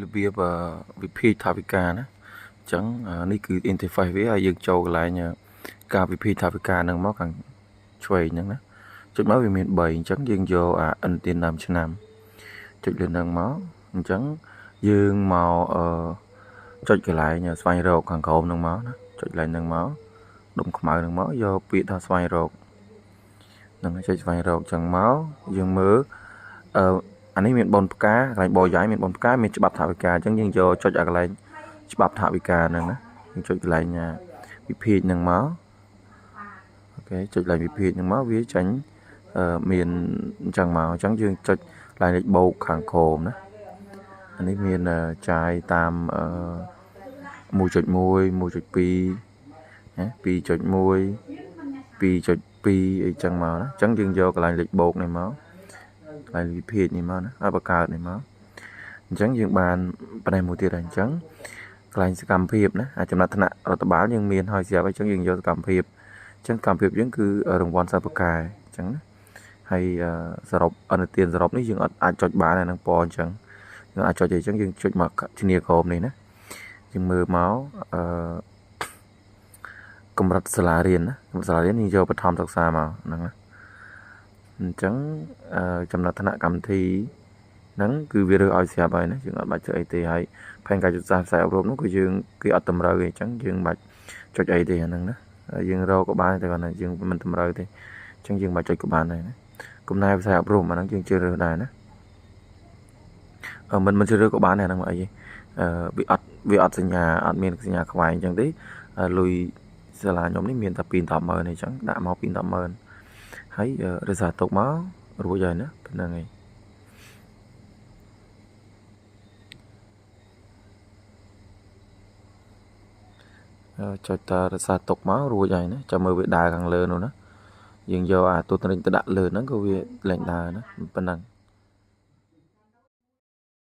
របៀបវិភាគថវិកាណាអញ្ចឹងនេះគឺ interface វាហើយយើងចូលកន្លែងការវិភាគថវិកាហ្នឹងមកខាងឆ្វេងហ្នឹងណាចុចមកវាមាន3អញ្ចឹងយើងយកឥណទានដើមឆ្នាំចុចលើហ្នឹងមកអញ្ចឹងយើងមកចុចកន្លែងស្វែងរកខាងក្រោមហ្នឹងមកណាចុចកន្លែងហ្នឹងមកដុំខ្មៅហ្នឹងមកយកពាក្យថាស្វែងរកហ្នឹងចុចស្វែងរកអញ្ចឹងមកយើងមើលអានេះមានបនផ្កាកន្លែងបោយាយមានបនផ្កាមានច្បាប់ថវិកាអញ្ចឹងយើងយកចុចឲ្យកន្លែងច្បាប់ថវិកាហ្នឹងណាយើងចុចកន្លែងវិភាគហ្នឹងមកអូខេចុចកន្លែងវិភាគហ្នឹងមកវាចាញ់មានអញ្ចឹងមកអញ្ចឹងយើងចុចកន្លែងលេខបូកខាងក្រោមណាអានេះមានចាយតាម1.1 1.2 ណា2.1 2.2 អីចឹងមកណាអញ្ចឹងយើងយកកន្លែងលេខបូកនេះមកកន្លែងវិភាគនេះមកណាឲ្យបង្កើតនេះមកអញ្ចឹងយើងបានផ្នែកមួយទៀតហើយអញ្ចឹងកន្លែងសកម្មភាពណាចំណាត់ថ្នាក់រដ្ឋបាលយើងមានហើយស្រាប់ហើយអញ្ចឹងយើងយកសកម្មភាពអញ្ចឹងសកម្មភាពយើងគឺរង្វាន់សិល្បកាយអញ្ចឹងណាហើយសរុបអនុទានសរុបនេះយើងអាចចុចបានហើយនឹងពណ៌អញ្ចឹងយើងអាចចុចអីអញ្ចឹងយើងចុចមកឈ្នាក្រោមនេះណាយើងមើលមកកម្រិតសាលារៀនណាកម្រិតសាលារៀនយើងយកបឋមសិក្សាមកហ្នឹងណាអញ្ចឹងចំណាត់ថ្នាក់កម្មវិធីហ្នឹងគឺវារើសឲ្យស្រាប់ហើយណាយើងអត់បាច់ចុចអីទេហើយផែនការយុទ្ធសាស្ត្រផ្សាយអប់រំនោះគឺយើងគេអត់តម្រូវទេអញ្ចឹងយើងមិនបាច់ចុចអីទេអាហ្នឹងណាយើងរកក៏បានតែគាត់ថាយើងមិនតម្រូវទេអញ្ចឹងយើងមិនបាច់ចុចក៏បានដែរណាកំណែផ្សាយអប់រំអាហ្នឹងយើងជ្រើសរើសដែរណាមិនជ្រើសរើសក៏បានដែរហ្នឹងមកអីវាអត់សញ្ញាអត់មានសញ្ញាខ្វែងអញ្ចឹងទេលុយសាលាខ្ញុំនេះមានតែ2-10ម៉ឺនអញ្ចឹងដាក់មក2-10ម៉ឺនហើយរសារទុកមករួចហើយណាប៉ុណ្្នឹងឯងចុចតរសារទុកមករួចហើយណាចាំមើលវាដើរខាងលើនោះណាយើងយកអាទូតរិញទៅដាក់លើហ្នឹងក៏វាលែងដើរណាប៉ុណ្ណឹង